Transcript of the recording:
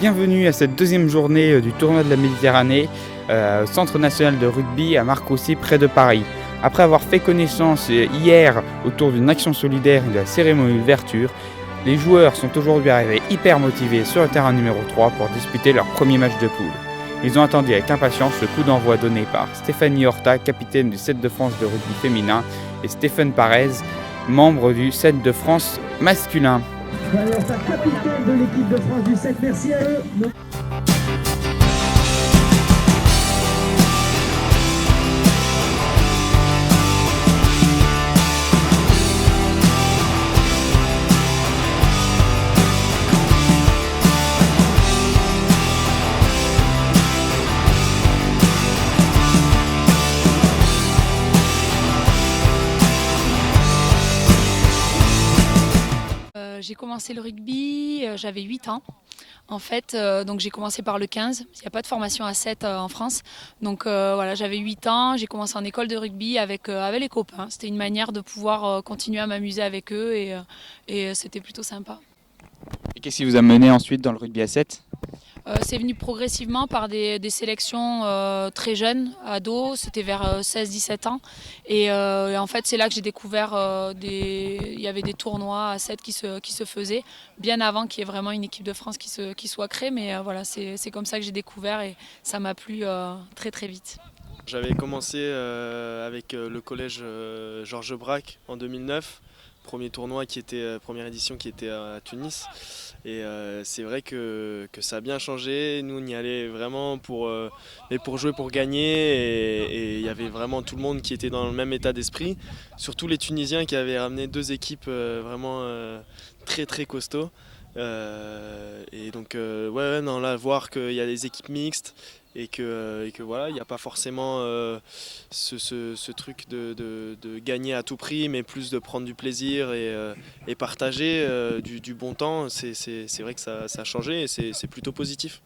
Bienvenue à cette deuxième journée du tournoi de la Méditerranée au Centre national de rugby à Marcoussis près de Paris. Après avoir fait connaissance hier autour d'une action solidaire et de la cérémonie d'ouverture, les joueurs sont aujourd'hui arrivés hyper motivés sur le terrain numéro 3 pour disputer leur premier match de poule. Ils ont attendu avec impatience le coup d'envoi donné par Stéphanie Horta, capitaine du 7 de France de rugby féminin, et Stéphane Parez, membre du 7 de France masculin. Alors, capitaine de l'équipe de France du 7, merci à eux. J'ai commencé le rugby, j'avais 8 ans. En fait, donc j'ai commencé par le 15. Il n'y a pas de formation à 7 en France. Donc voilà, j'avais 8 ans, j'ai commencé en école de rugby avec les copains. C'était une manière de pouvoir continuer à m'amuser avec eux et c'était plutôt sympa. Et qu'est-ce qui vous a mené ensuite dans le rugby à 7 ? C'est venu progressivement par des sélections très jeunes, ados, c'était vers 16-17 ans. Et en fait, c'est là que j'ai découvert il y avait des tournois à 7 qui se faisaient, bien avant qu'il y ait vraiment une équipe de France qui soit créée. Mais voilà, c'est comme ça que j'ai découvert et ça m'a plu très très vite. J'avais commencé avec le collège Georges Braque en 2009. Premier tournoi première édition qui était à Tunis. Et c'est vrai que ça a bien changé. Nous, on y allait vraiment pour jouer, pour gagner. Et il y avait vraiment tout le monde qui était dans le même état d'esprit. Surtout les Tunisiens qui avaient ramené deux équipes vraiment très très costauds. Et donc, là, voir qu'il y a des équipes mixtes. Et que voilà, il n'y a pas forcément ce truc de gagner à tout prix, mais plus de prendre du plaisir et partager du bon temps. C'est vrai que ça a changé et c'est plutôt positif.